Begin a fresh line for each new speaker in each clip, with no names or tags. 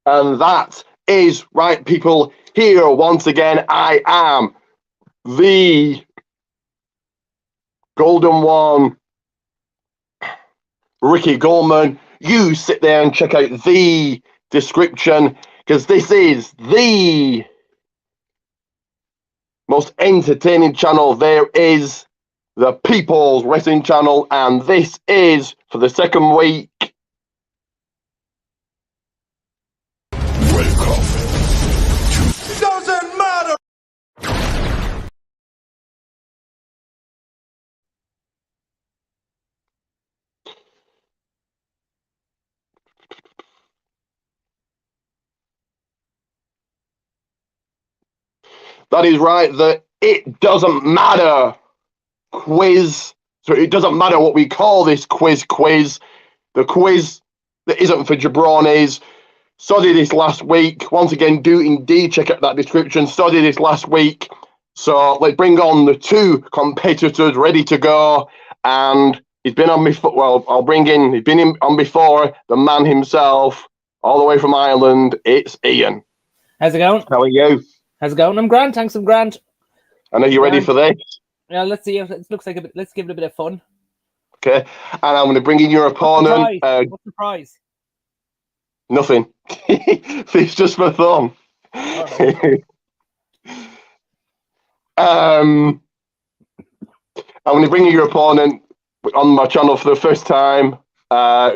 And that is right, people. Here, once again, I am the Golden One, Ricky Goldman. You sit there and check out the description, because this is the most entertaining channel there is, the People's Wrestling Channel, and this is, for the second week,
Welcome to Doesn't Matter.
that is right, the It Doesn't Matter quiz. So it doesn't matter what we call this quiz. The quiz that isn't for jabronis. Studied this last week. Once again, do indeed check out that description. Studied this last week. So let's bring on the two competitors ready to go. And he's been on before. Well, he's been on before, the man himself, all the way from Ireland. It's Ian.
How's it going?
How are you?
How's it going? I'm grand. Thanks, I'm grand.
I know you're ready for this.
Yeah, let's see. It looks like let's give it a bit of fun.
Okay. And I'm going to bring in your opponent.
What's the prize?
Nothing. It's just for fun.
Right.
I'm going to bring you your opponent on my channel for the first time.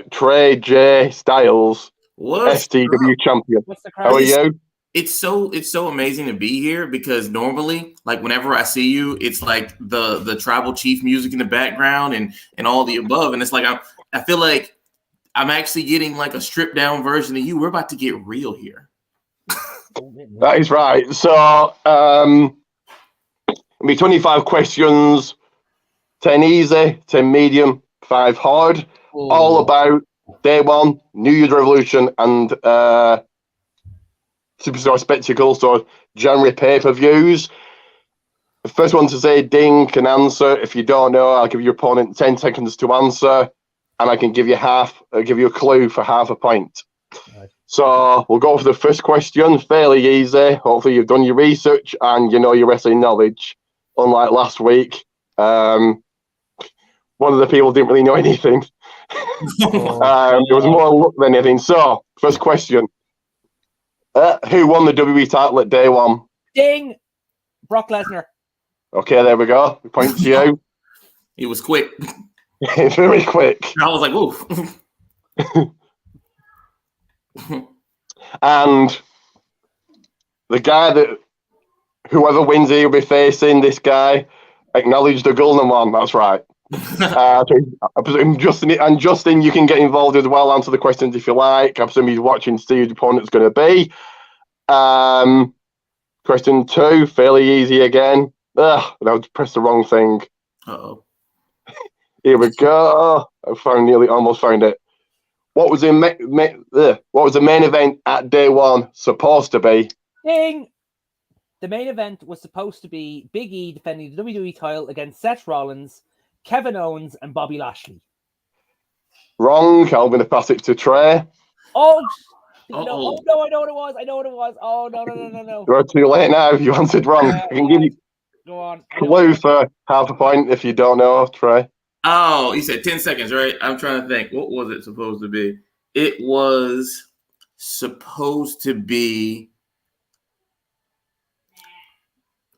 Trey J Styles, STW champion.
What's the
How are you?
It's so amazing to be here, because normally, like, whenever I see you, it's like the tribal chief music in the background and all the above, and it's like I feel like I'm actually getting like a stripped down version of you. We're about to get real here.
That is right. So, it'll be 25 questions, 10 easy, 10 medium, 5 hard.
Ooh.
All about day one, New Year's Revolution, and Superstar Spectacle, so January pay-per-views. The first one to say ding can answer. If you don't know, I'll give your opponent 10 seconds to answer, and I can give you a clue for half a point.
Right.
So we'll go for the first question, fairly easy. Hopefully you've done your research and you know your wrestling knowledge, unlike last week. One of the people didn't really know anything. It was more luck than anything. So, first question. Who won the WWE title at day one?
Ding! Brock Lesnar.
Okay, there we go. Point to you.
It was quick.
Very quick.
I was like, whoa.
And the guy that whoever wins here will be facing, this guy, acknowledge the Golden One. That's right. I presume Justin, you can get involved as well. Answer the questions if you like. I presume he's watching to see who the opponent's going to be. Question 2, fairly easy again. I pressed the wrong thing.
Uh-oh.
Here we go. Almost found it. What was the main event at day one supposed to be?
Ding! The main event was supposed to be Big E defending the WWE title against Seth Rollins, Kevin Owens, and Bobby Lashley.
Wrong. I'm going to pass it to Trey.
Oh no! I know what it was. Oh no!
You're too late now. You answered wrong. I can give you a clue for half a point if you don't know, Trey.
Oh, you said 10 seconds, right? I'm trying to think. What was it supposed to be? It was supposed to be...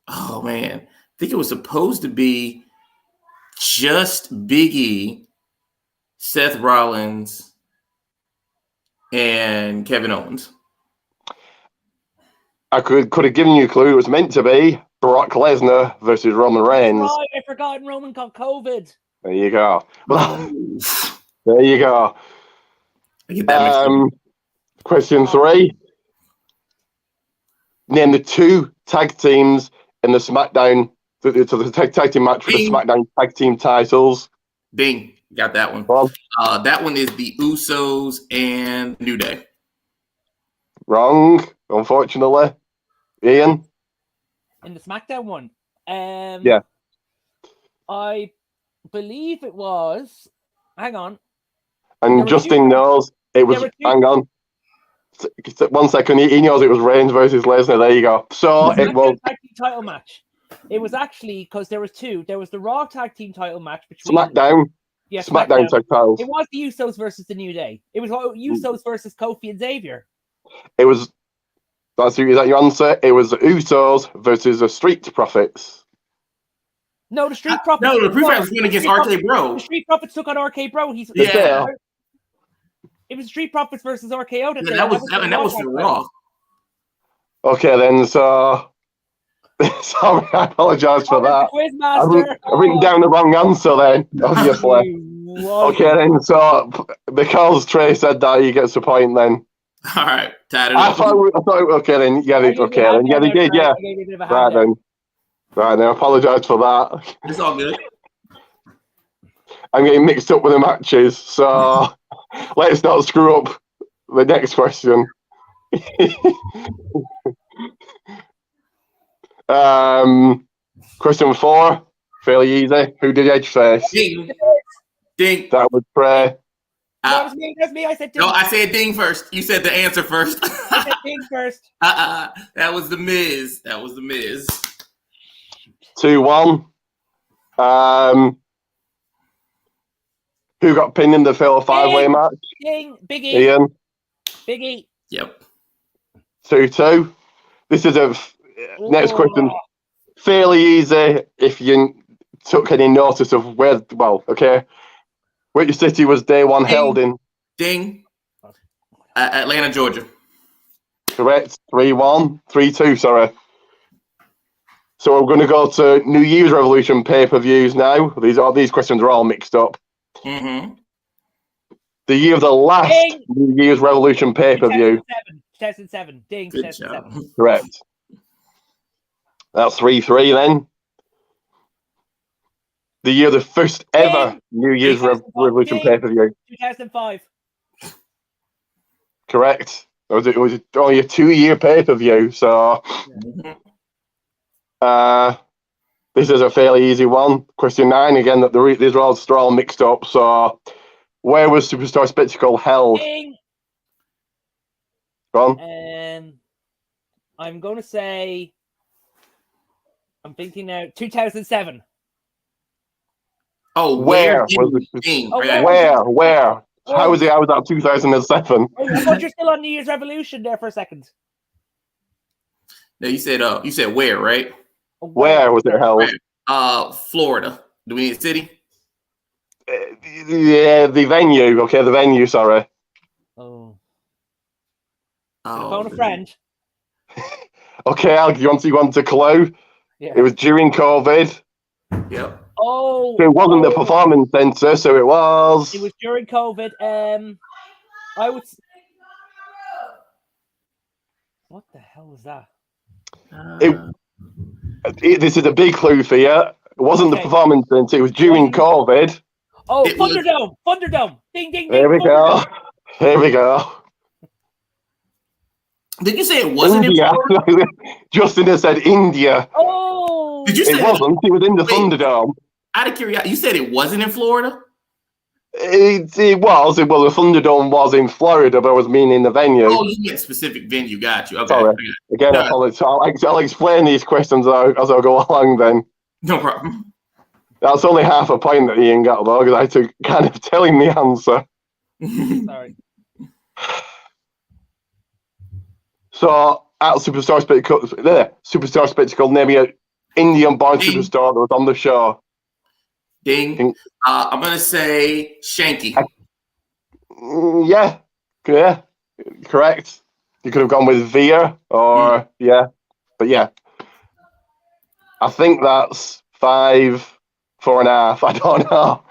Oh, man. I think it was supposed to be just Big E, Seth Rollins, and Kevin Owens.
I could have given you a clue. It was meant to be Brock Lesnar versus Roman Reigns.
Right, I forgot Roman got COVID.
There you go. There you go.
I get that
Question 3. Name the 2 tag teams in the SmackDown, the tag team match for the SmackDown tag team titles.
Ding. Got that one.
Well,
that one is the Usos and New Day.
Wrong, unfortunately. Ian?
In the SmackDown one.
Yeah.
I believe it was. Hang on.
And Justin knows it was. Hang on. 1 second. He knows it was Reigns versus Lesnar. There you go. So it was
a tag team title match. It was actually because there was two. There was the Raw tag team title match between
SmackDown.
Yeah,
SmackDown tag titles.
It was the Usos versus the New Day. It was Usos versus Kofi and Xavier.
It was. Is that your answer? It was the Usos versus the Street Profits.
No, the Street Profits.
No, the Street Profits went against RK Bro.
The Street Profits took on RK Bro.
Yeah.
It was Street Profits versus RKO.
That was for Raw.
Okay, then. So sorry, I apologize for that. I've written down the wrong answer then, obviously. Okay, then. So because Trey said that, he gets a point then.
All right,
I thought okay then. Yeah, okay then. Yeah, they did. Yeah. Right then. Right then. I apologize for that.
It's all good.
I'm getting mixed up with the matches, so let's not screw up the next question. Question 4, fairly easy. Who did Edge face?
Ding. Ding.
That was Trey.
That's me. I said ding.
No, I said ding first. You said the answer first.
I said ding first.
That was the Miz.
2-1. Who got pinned in the Fatal 5-way match?
Ding. Big E.
Ian.
Big E.
Yep.
2-2. This is a next question. Fairly easy if you took any notice of where. Well, okay. Which city was day one held in?
Ding. Atlanta, Georgia.
Correct. 3-1. 3-2, sorry. So we're going to go to New Year's Revolution pay-per-views now. These questions are all mixed up.
Mm-hmm.
The year of the last
Ding.
New Year's Revolution pay-per-view.
2007. Ding.
Good
2007.
job.
Correct. That's 3-3 then. The year of the first ever New Year's Revolution pay-per-view.
2005.
Correct. It was only a 2-year pay-per-view, so this is a fairly easy one. Question 9 again. That these are all mixed up. So, where was Superstar Spectacle held?
Ding.
Go on.
I'm going to say. I'm thinking now. 2007.
Oh,
where was it?
Ding.
Where? How was it? How was that 2007?
I thought you're still on New Year's Revolution there for a second.
No, you said where, right?
Where was it held?
Florida. Do we need a city?
Yeah, the venue. Okay, the venue. Sorry.
Oh.
Oh,
Phone a friend.
Okay, Al, you want a clue?
Yeah.
It was during COVID.
Yep.
Oh.
So it wasn't the performance center, so it was.
It was during COVID. I would. What the hell was that?
This is a big clue for you. It wasn't the performance center. It was during COVID.
Oh, Thunderdome. Thunderdome. Ding, ding, ding.
There we go. Here we go.
Did you say it wasn't
India.
in Florida?
Justin has said India.
Oh.
Did you say
It wasn't. It was in the Thunderdome.
Out of curiosity, you said it wasn't in Florida?
It was. The Thunderdome was in Florida, but I was meaning the venue.
Oh, you meant specific venue. Got you. Okay.
Sorry. Again, I apologize. I'll explain these questions as I go along then.
No problem.
That's only half a point that Ian got, though, because I had to kind of tell him the answer.
Sorry.
So, at Superstar Spectacle, name me an Indian-born
Ding.
superstar that was on the show.
Ding. I'm going to say Shanky.
Yeah, correct. You could have gone with Veer, or but yeah. I think that's 5, 4.5. I don't know.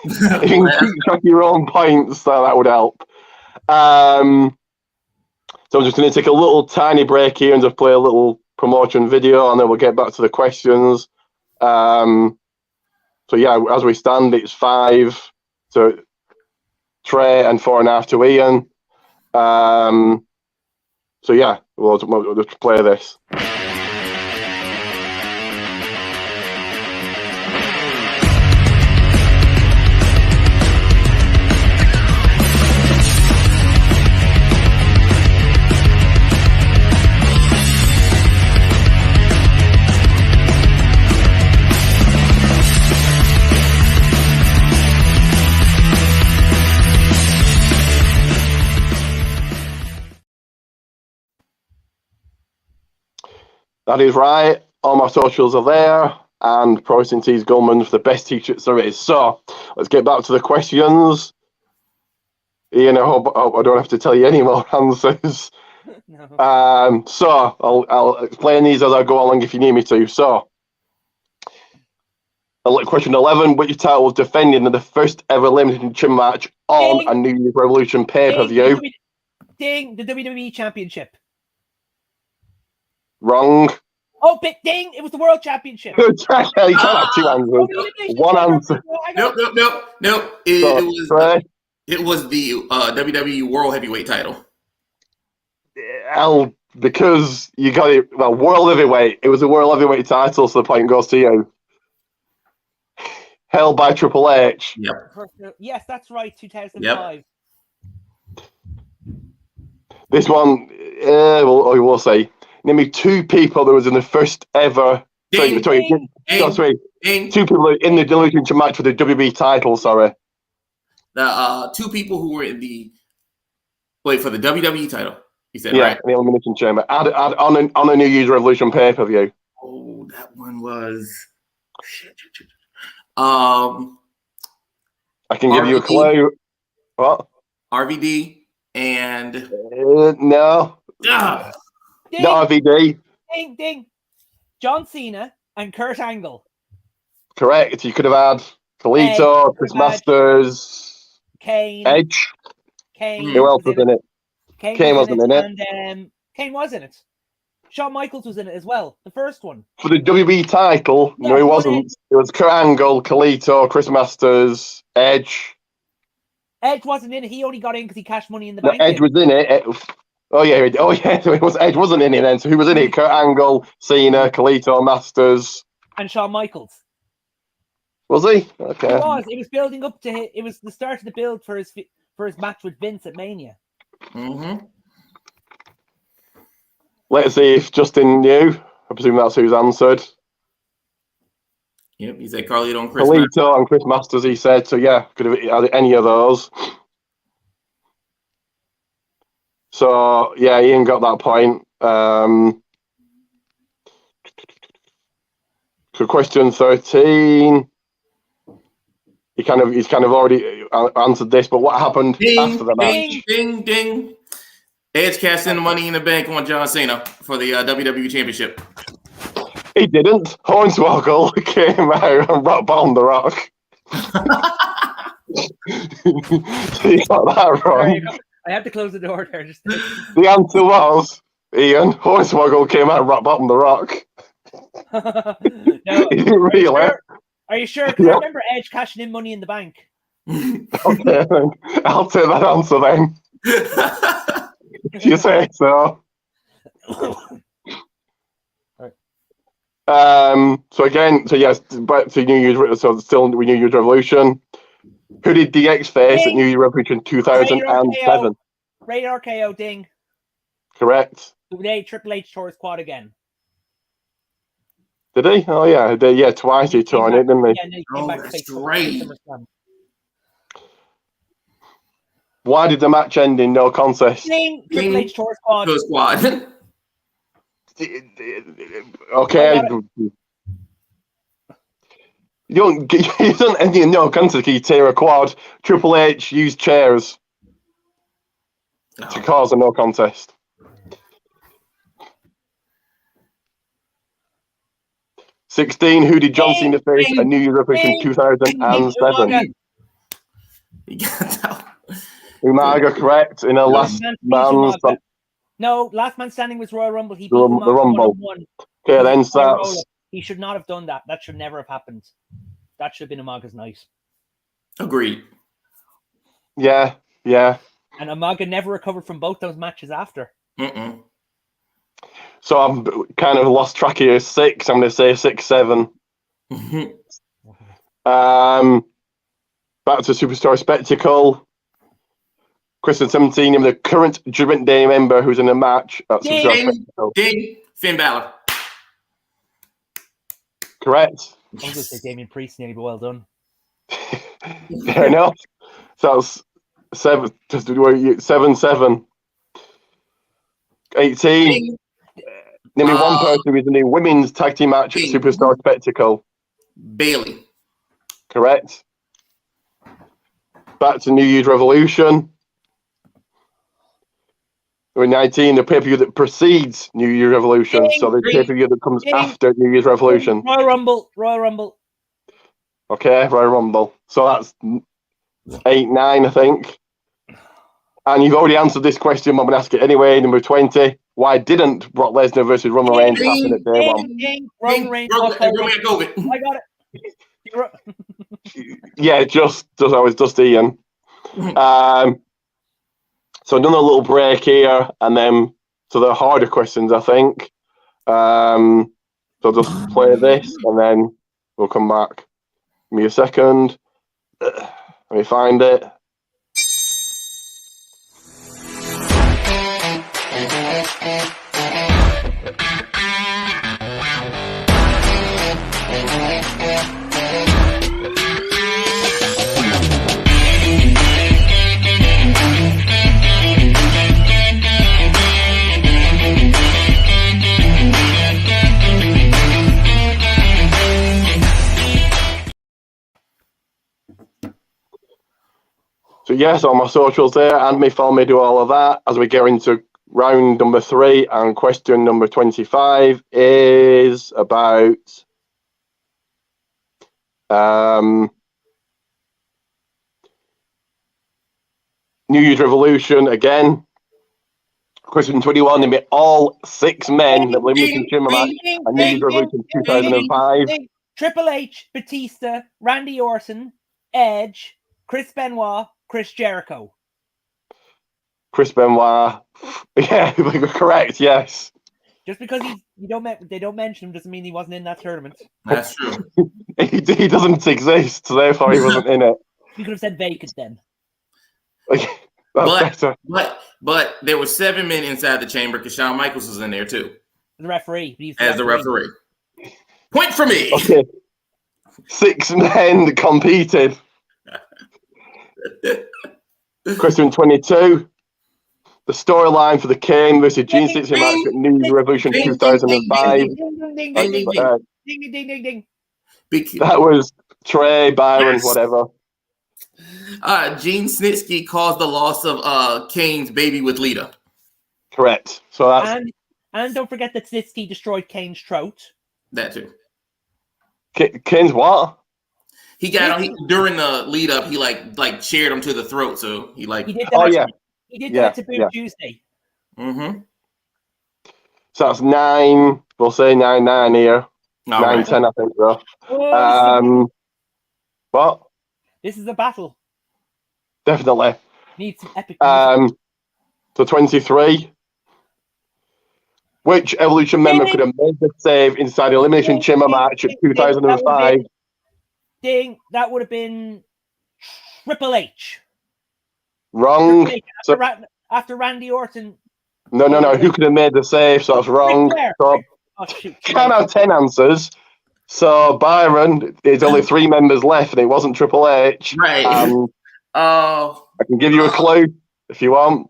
You can keep track of your own points, so that would help. So I'm just going to take a little tiny break here and just play a little promotion video, and then we'll get back to the questions. So yeah, as we stand, it's 5 to Trey and 4.5 to Ian. So yeah, we'll just play this. That is right. All my socials are there. And Pricing Tees Gulman for the best t-shirts there is. So let's get back to the questions. Ian, I hope I don't have to tell you any more answers.
No.
So I'll explain these as I go along if you need me to. So question 11, which title was defended in the first ever elimination match on
Ding.
a New Year's Revolution pay-per-view?
Ding, the WWE Championship.
Wrong.
Oh, but ding, it was the World Championship.
You can't have two answers. One answer.
Nope. It was the WWE World Heavyweight title.
Because you got it. Well, World Heavyweight. It was a World Heavyweight title, so the point goes to you. Held by Triple H.
Yep.
Yes, that's right. 2005.
Yep.
This one, we'll say. Name me two people that was in the first ever.
Ding,
Two people in the elimination match for the WWE title. Sorry.
The two people who were in the for the WWE title. You said,
yeah,
right?
the elimination chamber. On a New Year's Revolution pay-per-view.
Oh, that one was. I
can give you a clue. What?
RVD and
no.
Ding,
Not RVD.
Ding, ding. John Cena and Kurt Angle.
Correct. You could have had Khalito, Chris Masters,
Kane,
Edge.
Kane.
Who else was in it? Kane wasn't in it.
And Kane was in it. Shawn Michaels was in it as well. The first one.
For the WWE title, no, he wasn't. It was Kurt Angle, Khalito, Chris Masters, Edge.
Edge wasn't in it. He only got in because he cashed Money in the Bank.
Edge was in it. So it was Edge wasn't in it then. So who was in it? Kurt Angle, Cena, Khalito, Masters,
and Shawn Michaels.
Was he? Okay.
It was. It was building up to it. It was the start of the build for his match with Vince at Mania.
Mm-hmm.
Let's see if Justin knew. I presume that's who's answered.
Yep, he said Carlito and Chris.
Khalito and Chris Masters, he said. So yeah, could have had any of those. So yeah, Ian got that point. So question 13. He's kind of already answered this, but what happened after the match?
Ding, ding. Edge cashed in the Money in the Bank on John Cena for the WWE Championship.
He didn't. Hornswoggle came out and rock bottomed the Rock. So you got that wrong.
I have to close the door there.
The answer was, Ian, Hornswoggle came out and rock bottomed the Rock.
No,
he didn't really.
Are you sure? Because I remember Edge cashing in Money in the Bank.
Okay, then. I'll take that answer then. If you say so. Yes, back to New Year's. So still New Year's Revolution. Who did DX face at New Year's Revolution 2007?
Rated RKO, ding.
Correct.
Today Triple H tore his quad again.
Did he? Oh yeah, twice he tore it, didn't he?
Yeah, and then he came back
that's right.
Why did the match end in no contest?
Triple H tore his quad.
Okay. You don't end in no contest. You tear a quad. Triple H used chairs to cause a no contest. (16) Who did John Cena face at New Year's Revolution 2007? Umaga, correct. In a last man.
No, last man standing was Royal Rumble. He beat
the Rumble. Okay, then starts.
He should not have done that. That should never have happened. That should have been Umaga's night.
Agreed.
Yeah.
And Umaga never recovered from both those matches after.
Mm-mm.
So I'm kind of lost track here. 6. I'm going to say 6, 7.
Mm-hmm.
Back to Superstar Spectacle. Question 17. The current Judgment Day member who's in the match at Superstar Spectacle.
Ding. Finn Balor.
Correct.
I was going to say Damian Priest, nearly, but well done.
Fair enough. So that's 7. 7. 18.
Ding.
Name me one person who is in the women's tag team match at Superstar Spectacle.
Bailey.
Correct. Back to New Year's Revolution. Number 19, the pay-per-view that precedes New Year's Revolution. So the pay-per-view that comes after New Year's Revolution.
Royal Rumble. Royal Rumble.
Okay, Royal Rumble. So that's 8, 9, I think. And you've already answered this question, but I'm going to ask it anyway. Number 20, why didn't Brock Lesnar versus Roman Reigns happen at day one?
Roman Reigns. I got it.
Yeah, just always just Ian. So another little break here, and then to the harder questions, I think. So just play this, and then we'll come back. Give me a second. Let me find it. So yes, on my socials there, and me follow me, do all of that. As we get into round number 3, and question number 25 is about New Year's Revolution again. Question 21, name me all 6 men that Elimination Chamber match and New Year's Revolution 2005.
Triple H, Batista, Randy Orton, Edge, Chris Benoit, Chris Jericho.
Chris Benoit. Yeah, correct, yes.
Just because they don't mention him doesn't mean he wasn't in that tournament.
That's true.
he doesn't exist, so therefore he wasn't in it.
You could have said vacant then.
That's better.
But there were 7 men inside the chamber because Shawn Michaels was in there too.
The referee.
The referee. Point for me.
Okay. 6 men competed. Question 22. The storyline for the Kane versus Gene Stixon match at New Year's Revolution 2005.
Ding, ding, ding.
That was Trey, Byron, whatever.
Gene Snitsky caused the loss of Kane's baby with Lita.
Correct. So that's
and don't forget that Snitsky destroyed Kane's throat.
That too.
Kane's what?
He got during the lead up. He like sheared him to the throat. So he did that.
Oh yeah.
He did that to Boot Tuesday.
Mm-hmm.
So that's 9. We'll say 9-9 here. 9-10, I think, bro. What?
This is a battle.
Definitely.
Needs some epic.
So 23. Which Evolution member could have made the save inside the Elimination Chamber match at 2005?
Ding. That would have been Triple H.
Wrong.
Triple H after Randy Orton.
No. Who could have made the save? So that's wrong. So, can't have 10 answers. So Byron, there's only 3 members left, and it wasn't Triple H.
Right.
I can give you a clue if you want.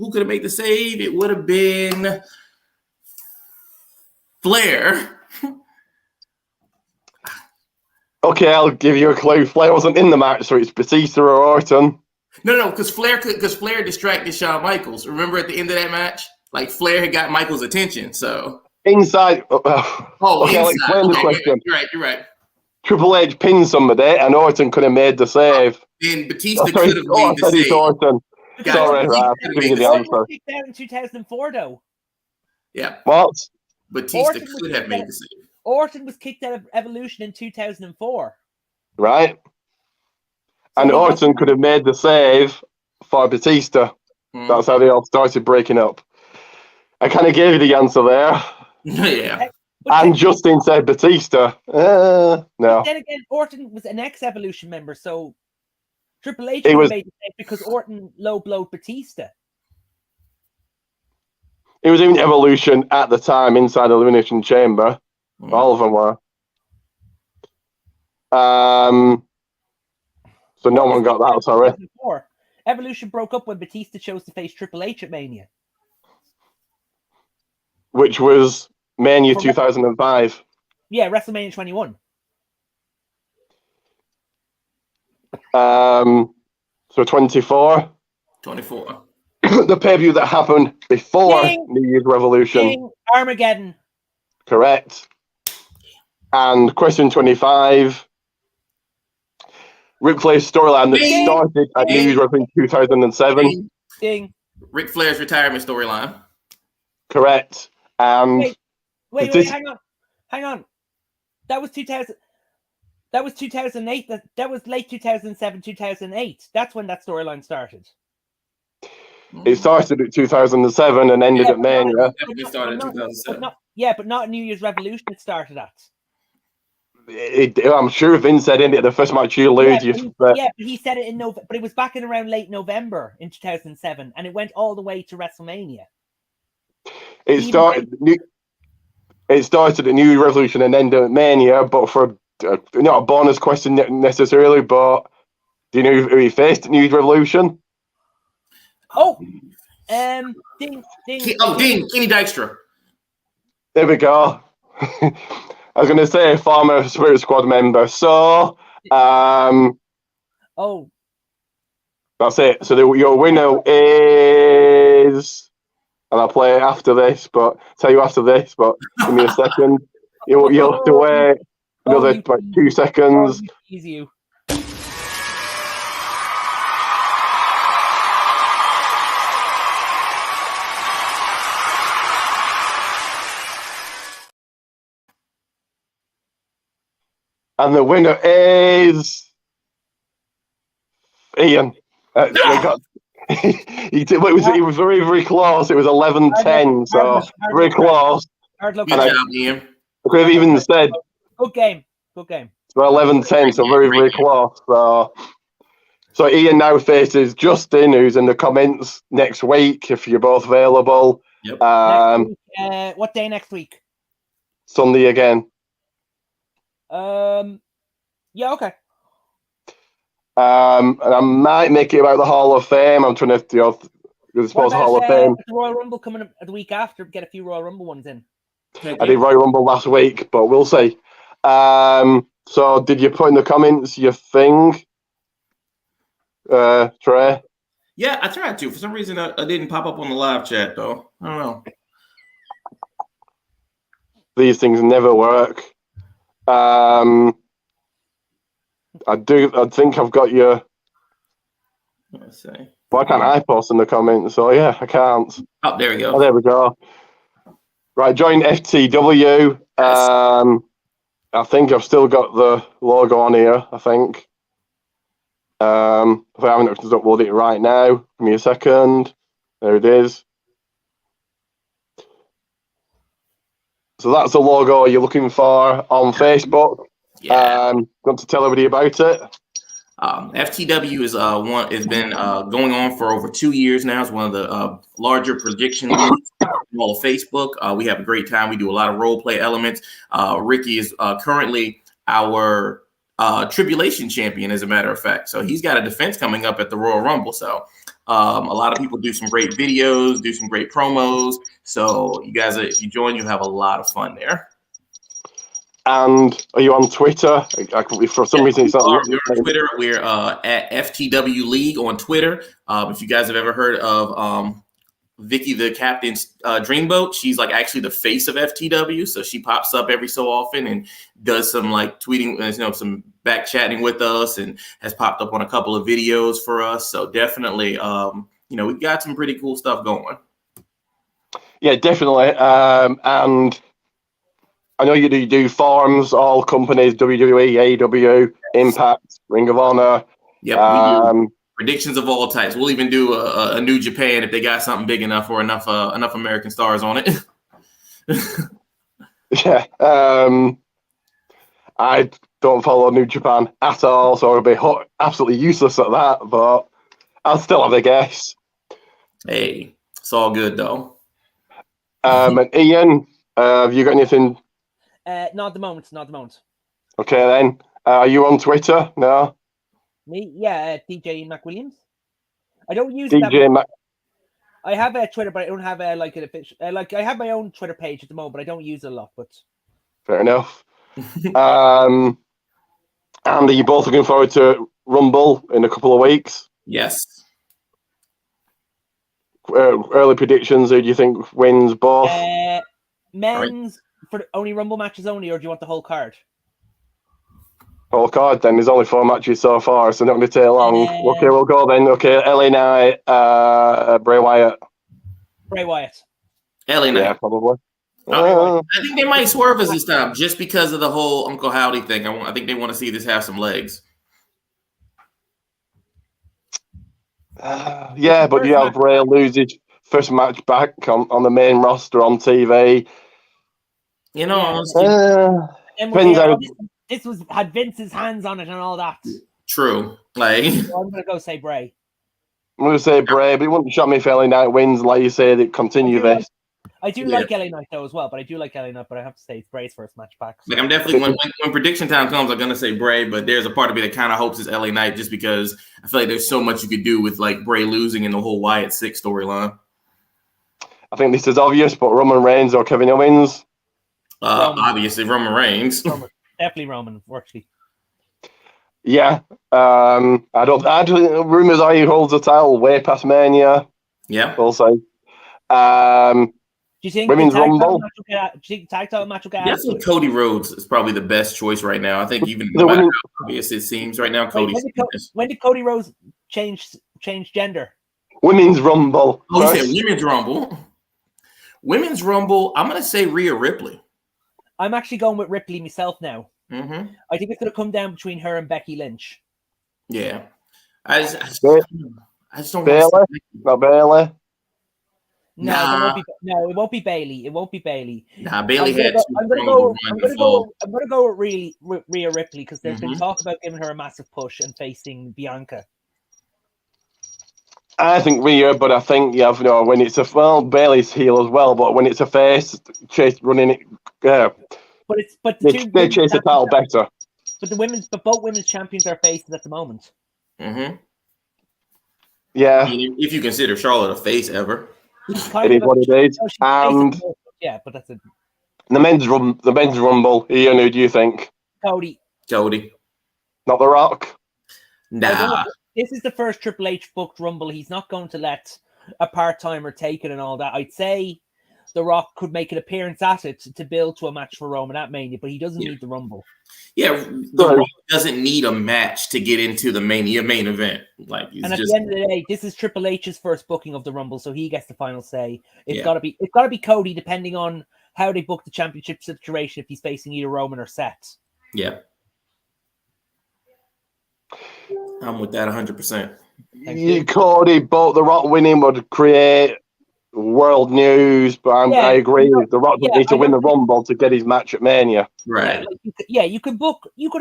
Who could have made the save? It would have been Flair.
Okay, I'll give you a clue. Flair wasn't in the match, so it's Batista or Orton.
No, because Flair distracted Shawn Michaels. Remember at the end of that match, like Flair had got Michaels' attention. So
inside. Okay, I'll explain the question.
You're right.
Triple H pinned somebody, and Orton could have made the save.
And Batista could have made the save.
Orton. Sorry, I'm giving you the answer.
Orton was kicked out in 2004, though.
Yeah.
What?
Batista could have made the save.
Orton was kicked out of Evolution in 2004.
Right. And Orton could have made the save for Batista. That's how they all started breaking up. I kind of gave you the answer there.
Yeah.
And Justin said Batista. No.
Then again, Orton was an ex-Evolution member, so Triple H made the save because Orton low-blowed Batista.
It was in Evolution at the time inside the Elimination Chamber. All of them were. So no one got that, sorry.
Evolution broke up when Batista chose to face Triple H at Mania.
which was Mania
For-
2005.
Yeah, WrestleMania 21.
So 24.
24.
The pay-per-view that happened before
Ding!
New Year's Revolution.
Ding! Armageddon.
Correct. And question 25. Ric Flair's storyline that
Ding!
started at New Year's Revolution 2007.
Ding.
Ric Flair's retirement storyline.
Correct. And
Wait, hang on. That was 2000. That was 2008. That was late 2007, 2008. That's when that storyline started.
it started at 2007 and ended at Mania.
It started in 2007.
But not New Year's Revolution. It started at.
I'm sure Vince said in it the first match you lose.
But he said it in November. But it was back in around late November in 2007, and it went all the way to WrestleMania.
It started at New Year's Revolution and ended at Mania, but for not a bonus question necessarily, but do you know who he faced at New Year's Revolution?
Oh, ding.
Kenny Dykstra.
There we go. I was going to say former Spirit Squad member. So,
oh,
that's it. So your winner is, and I'll play it after this, but tell you after this. But give me a second. You'll have to wait another 2 seconds.
You.
And the winner is Ian. It was very, very close. It was 11-10, so very close.
Hard luck.
Good job, Ian.
I could have even said
Good game.
it's 11-10, so very, very close. So Ian now faces Justin, who's in the comments next week, if you're both available.
Yep.
What day next week?
Sunday again.
Yeah, okay.
And I might make it about the Hall of Fame. I'm trying to, suppose Hall of Fame.
The Royal Rumble coming up the week after. Get a few Royal Rumble ones in.
I did Royal Rumble last week, but we'll see. So did you put in the comments your thing, Trey?
Yeah, I tried to. For some reason, I didn't pop up on the live chat, though. I don't know.
These things never work. I think I've got your.
Let's see.
Why can't I post in the comments? So yeah, I can't.
Oh, there we go.
Oh, there we go. Right, join FTW. I think I've still got the logo on here. I think. If I haven't uploaded it right now, give me a second. There it is. So that's the logo you're looking for on Facebook.
Yeah.
Want to tell everybody about it?
FTW is has been going on for over 2 years now. It's one of the larger prediction leagues on all of Facebook. We have a great time. We do a lot of role play elements. Ricky is currently our Tribulation champion, as a matter of fact. So he's got a defense coming up at the Royal Rumble. So a lot of people do some great videos, do some great promos. So you guys, if you join, you have a lot of fun there.
And are you on Twitter? For some reason, it's not.
We're on Twitter. We're at FTW League on Twitter. If you guys have ever heard of Vicky the Captain's Dreamboat, she's like actually the face of FTW. So she pops up every so often and does some like tweeting, some back chatting with us, and has popped up on a couple of videos for us. So definitely, we've got some pretty cool stuff going.
Yeah, definitely. And I know you do forums, all companies, WWE, AEW, Impact, Ring of Honor.
Yep, we do predictions of all types. We'll even do a New Japan if they got something big enough or enough American stars on it.
Yeah. I don't follow New Japan at all, so I'll be absolutely useless at that, but I'll still have a guess.
Hey, it's all good, though.
And Ian, have you got anything?
Not at the moment.
Okay, then. Are you on Twitter? No?
Me? Yeah, DJ McWilliams. I don't use
DJ
I have a Twitter, but I don't have a like an official. Like I have my own Twitter page at the moment, but I don't use it a lot. But
Fair enough. And are you both looking forward to Rumble in a couple of weeks?
Yes.
Early predictions. Who do you think wins both?
men's for the only Rumble matches only, or do you want the whole card?
Whole card. Then there's only 4 matches so far, so not going to take long. Okay, we'll go then. Okay, LA Knight, Bray Wyatt.
Bray Wyatt.
LA Knight.
Yeah, probably.
I think they might swerve us this time just because of the whole Uncle Howdy thing. I think they want to see this have some legs.
Yeah, but you have Bray lose his first match back on the main roster on TV.
You know,
depends how.
This had Vince's hands on it and all that.
True. Like,
so I'm gonna go say Bray.
I'm gonna say Bray, but it wouldn't shock me if LA Knight wins. Like you say, they continue this.
I do like LA Knight though as well, but I do like LA Knight. But I have to say it's Bray's first match back. So.
Like I'm definitely when prediction time comes, I'm gonna say Bray, but there's a part of me that kind of hopes it's LA Knight just because I feel like there's so much you could do with like Bray losing in the whole Wyatt 6 storyline.
I think this is obvious, but Roman Reigns or Kevin Owens.
Obviously Roman Reigns.
Definitely Roman, virtually.
Yeah, I don't. Actually, rumors are he holds the title way past Mania.
Yeah,
we'll say.
Do you think
Women's Rumble?
Do you think tag title match will get?
I think Cody Rhodes is probably the best choice right now. I think even
no matter how
obvious it seems right now, Cody.
When did Cody Rhodes change gender?
Women's Rumble.
Oh, you said Women's Rumble. Women's Rumble. I'm gonna say Rhea Ripley.
I'm actually going with Ripley myself now.
Mm-hmm.
I think it's going to come down between her and Becky Lynch.
Yeah, I just don't.
Bayley, not Bayley.
No, it won't be Bayley. It won't be Bayley.
Nah, Bayley
I'm gonna go with Rhea Ripley because there's been talk about giving her a massive push and facing Bianca.
I think Rhea, but I think you have when it's Bayley's heel as well, but when it's a face chase running it, they chase the title better.
But both women's champions are faces at the moment.
Mm-hmm.
Yeah,
I mean, if you consider Charlotte a face ever,
it is what it is. And
yeah, but that's it.
The men's Rumble. Ian, who do you think?
Cody.
Not The Rock.
Nah.
This is the first Triple H booked Rumble. He's not going to let a part-timer take it and all that. I'd say The Rock could make an appearance at it to build to a match for Roman at Mania, but he doesn't need the Rumble.
Yeah, The Rock doesn't need a match to get into the main event. Like,
and at the end of the day, this is Triple H's first booking of the Rumble, so he gets the final say. It's got to be Cody, depending on how they book the championship situation. If he's facing either Roman or Seth.
Yeah. I'm with that 100%.
Cody, but The Rock winning would create world news. But I agree. The Rock doesn't need to win the Rumble to get his match at Mania.
Right.
You could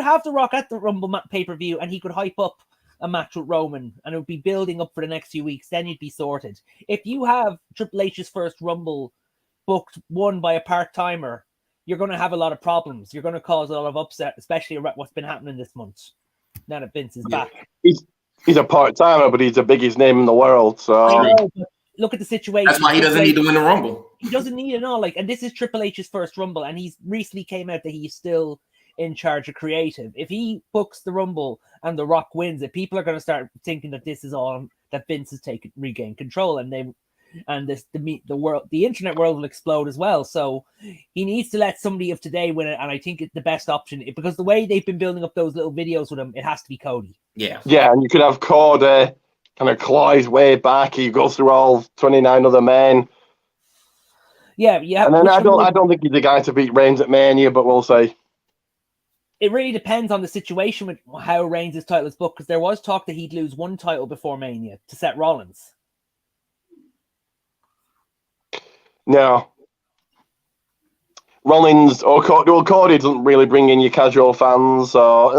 have The Rock at the Rumble pay-per-view, and he could hype up a match with Roman, and it would be building up for the next few weeks. Then you'd be sorted. If you have Triple H's first Rumble booked won by a part-timer, you're going to have a lot of problems. You're going to cause a lot of upset, especially around what's been happening this month. Now that Vince is back.
He's a part-timer, but he's the biggest name in the world. So
I know, but look at the situation.
That's why he doesn't need to win the Rumble.
He doesn't need it all. And this is Triple H's first Rumble, and he's recently came out that he's still in charge of creative. If he books the Rumble and The Rock wins it, people are going to start thinking that this is all that Vince has regained control, and the internet world will explode as well. So he needs to let somebody of today win it, and I think it's the best option because the way they've been building up those little videos with him, it has to be Cody.
Yeah, and you could have Cody kind of claw his way back. He goes through all 29 other men.
Yeah.
And then I don't think he's the guy to beat Reigns at Mania, but we'll see.
It really depends on the situation with how Reigns' title is booked, because there was talk that he'd lose one title before Mania to Seth Rollins.
No. Rollins or Cody doesn't really bring in your casual fans, so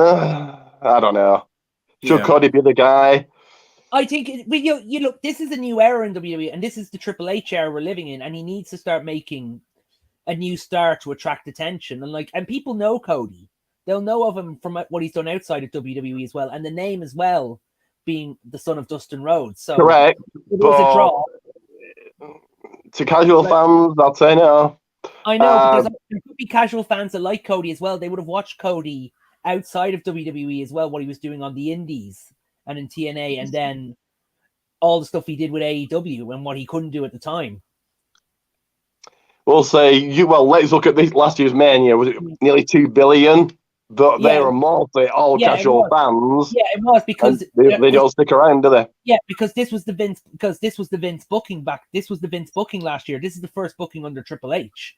I don't know. Should Cody be the guy?
I think you look. This is a new era in WWE, and this is the Triple H era we're living in, and he needs to start making a new star to attract attention. And people know Cody; they'll know of him from what he's done outside of WWE as well, and the name as well being the son of Dustin Rhodes. So
correct,
it was a draw.
To casual fans, I'd say no.
I know, but there could be casual fans that like Cody as well. They would have watched Cody outside of WWE as well, what he was doing on the Indies and in TNA, and then all the stuff he did with AEW and what he couldn't do at the time.
We'll say, let's look at this last year's Mania. Was it nearly 2 billion? They were mostly all casual fans.
Yeah, it was because
they don't stick around, do they?
Yeah, because this was the Vince booking back. This was the Vince booking last year. This is the first booking under Triple H.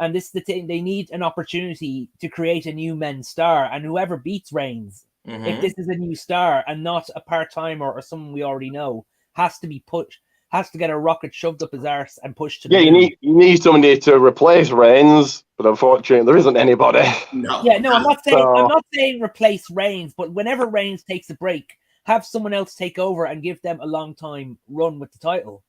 And this is the thing, they need an opportunity to create a new men's star, and whoever beats Reigns, if this is a new star and not a part-timer or someone we already know, has to get a rocket shoved up his arse and pushed to the moon.
You need somebody to replace Reigns, but unfortunately there isn't anybody.
No, I'm not saying replace Reigns, but whenever Reigns takes a break, have someone else take over and give them a long time run with the title.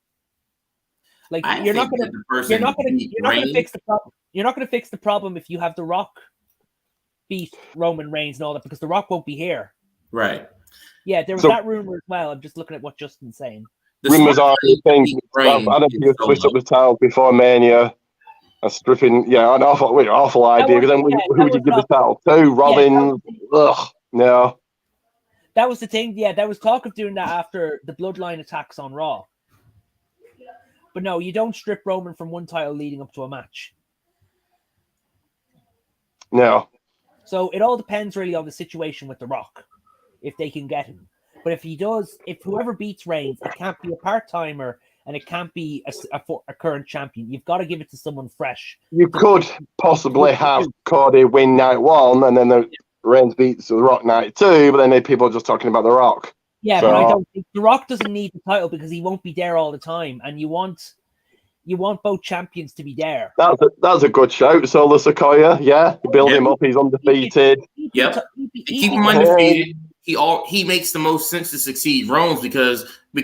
Like you're not going to fix the problem. You're not going to fix the problem if you have The Rock beat Roman Reigns and all that, because The Rock won't be here.
Right.
Yeah, there was that rumor as well. I'm just looking at what Justin's saying.
Rumors are things. I don't think you switched up the title before Mania. Stripping, an awful idea. Because then who would you give the title to? Rollins? No.
That was the thing. Yeah, there was talk of doing that after the Bloodline attacks on Raw. But no, you don't strip Roman from one title leading up to a match.
No.
So it all depends really on the situation with The Rock, if they can get him. But if whoever beats Reigns, it can't be a part-timer and it can't be a current champion. You've got to give it to someone fresh. You
could possibly have Cody win night 1 and then the Reigns beats The Rock night 2, but then people are just talking about The Rock.
Yeah, but I don't think The Rock doesn't need the title because he won't be there all the time, and you want both champions to be there.
That's a good shout, Solo Sikoa. Yeah, build him up. He's undefeated.
Keep him undefeated. He makes the most sense to succeed Reigns because the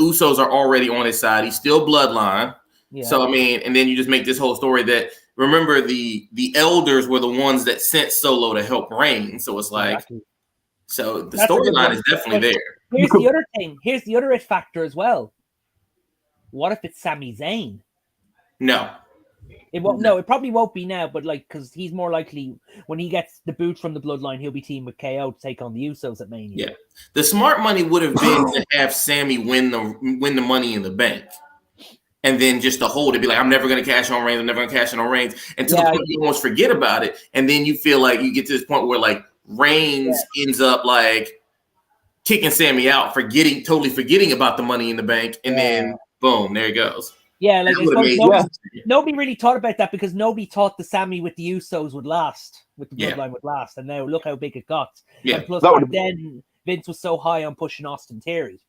Usos are already on his side. He's still bloodline. Yeah. So and then you just make this whole story that, remember, the elders were the ones that sent Solo to help Reigns. So it's like. Exactly. So the storyline is definitely there.
Here's the other thing. Here's the other factor as well. What if it's Sami Zayn?
No.
It won't. No, it probably won't be now. But because he's more likely when he gets the boot from the Bloodline, he'll be teamed with KO to take on the Usos at Mania.
Yeah, the smart money would have been to have Sami win the Money in the Bank, and then just to hold it, be like, I'm never going to cash on Reigns. I'm never going to cash in on Reigns, and to the point you almost forget about it, and then you feel like you get to this point where like. Reigns ends up like kicking Sami out, totally forgetting about the Money in the Bank, and then boom, there it goes.
Yeah, like nobody really thought about that because nobody thought the Sami with the Usos would last, with the Bloodline would last, and now look how big it got. Yeah, and plus then Vince was so high on pushing Austin Theory.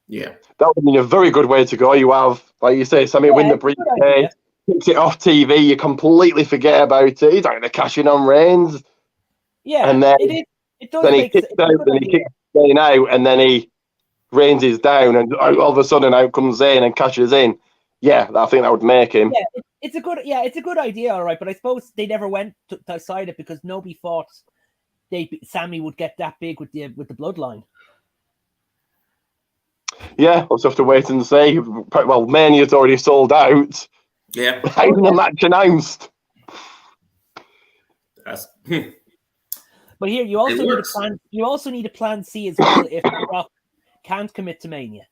Yeah,
that would have been a very good way to go. You have, like you say, Sami win the briefcase, kicks it off TV, you completely forget about it. He's not going to cash in on Reigns.
Yeah,
and then
it does.
Then he kicks Zayn out, and then Reigns is down, and all of a sudden out comes Zayn and cashes in. Yeah, I think that would make him.
Yeah, it's a good idea, all right. But I suppose they never went to decide it because nobody thought Sami would get that big with the Bloodline.
Yeah, we'll just have to wait and see. Well, Mania's already sold out.
Yeah,
how is the match announced?
That's.
But here, you also need a plan. You also need a plan C as well if The Rock can't commit to Mania.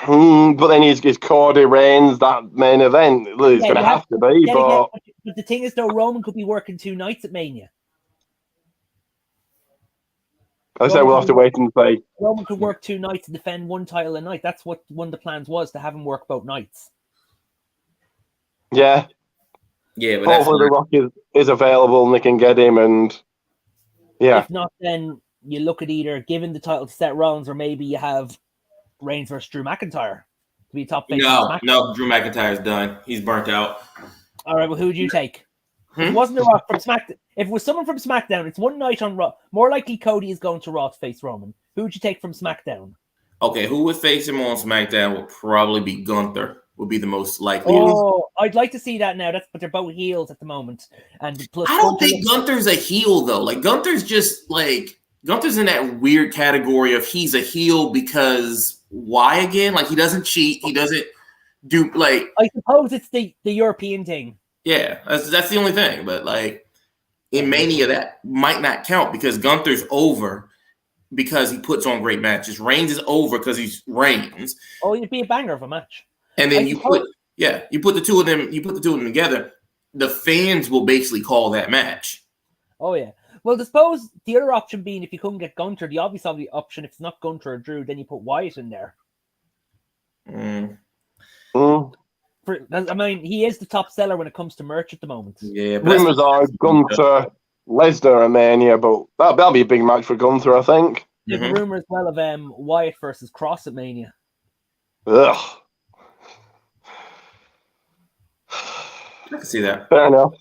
But then he's Cody Reigns that main event. He's going to have to be. But
the thing is, though, Roman could be working 2 nights at Mania.
I say we'll have to wait and see.
Roman could work 2 nights and defend one title a night. That's what one of the plans was, to have him work both nights.
Yeah.
Yeah, but
hopefully The Rock is available and they can get him, and
if not, then you look at either giving the title to Seth Rollins or maybe you have Reigns versus Drew McIntyre to be top face.
No, Drew McIntyre's done. He's burnt out.
All right, well, who would you take? If it wasn't The Rock from SmackDown, if it was someone from SmackDown, it's one night on Raw. More likely Cody is going to Raw to face Roman. Who would you take from SmackDown?
Okay, who would face him on SmackDown would probably be Gunther. Would be the most likely.
Oh, I'd like to see that now. But they're both heels at the moment, and plus,
I don't think Gunther's a heel though. Like Gunther's in that weird category of he's a heel because why again? Like, he doesn't cheat. He doesn't do like.
I suppose it's the European thing.
Yeah, that's the only thing. But like in Mania, that might not count because Gunther's over because he puts on great matches. Reigns is over because he's Reigns.
Oh, it'd be a banger of a match.
And then you put the two of them together. The fans will basically call that match.
Oh yeah. Well, I suppose the other option being if you couldn't get Gunther, the obvious option if it's not Gunther or Drew, then you put Wyatt in there. I mean, he is the top seller when it comes to merch at the moment.
Yeah,
rumors are Gunther, Lesnar, and Mania, but that'll be a big match for Gunther, I think.
There's a rumor as well of Wyatt versus Cross at Mania.
Ugh.
I can see that.
Fair enough.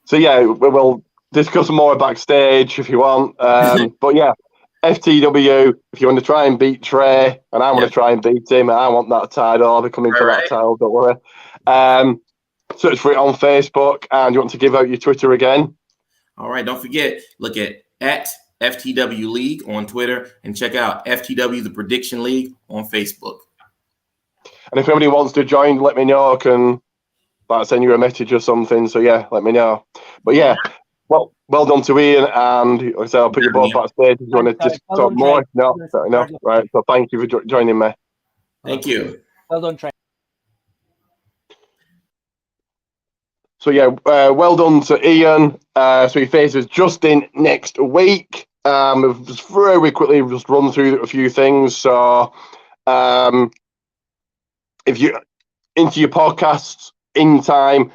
So yeah, we'll discuss more backstage if you want. But yeah, FTW, if you want to try and beat Trey, and I want to try and beat him, I want that title. I'll be coming for that title, don't worry. Search for it on Facebook, and you want to give out your Twitter again?
All right, don't forget, look at FTW League on Twitter and check out FTW The Prediction League on Facebook.
And if anybody wants to join, let me know. I can send you a message or something. So yeah, let me know. But yeah, well done to Ian, and like I said, I'll put you both backstage if you want to just talk more. No, right. So thank you for joining me.
Thank you.
Well done, Trey.
So yeah, well done to Ian. So he faces Justin next week. Just very quickly just run through a few things. So if you into your podcasts in time,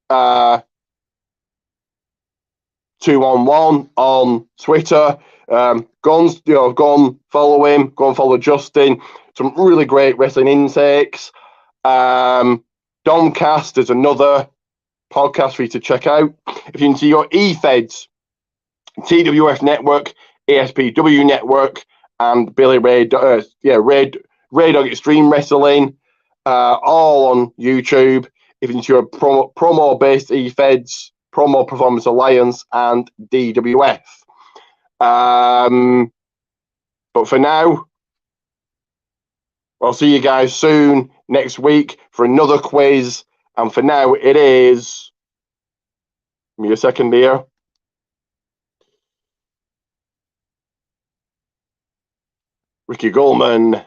2-on-1 on Twitter. Go and follow him. Go and follow Justin. Some really great wrestling intakes. Domcast is another podcast for you to check out. If you're into your E-Feds, TWF Network, ASPW Network, and Billy Ray Dog Extreme Wrestling, all on YouTube. If you're into your promo-based E-Feds, Promo Performance Alliance, and DWF. But for now, I'll see you guys soon next week for another quiz. And for now, it is... Give me a second here. Ricky Goldman.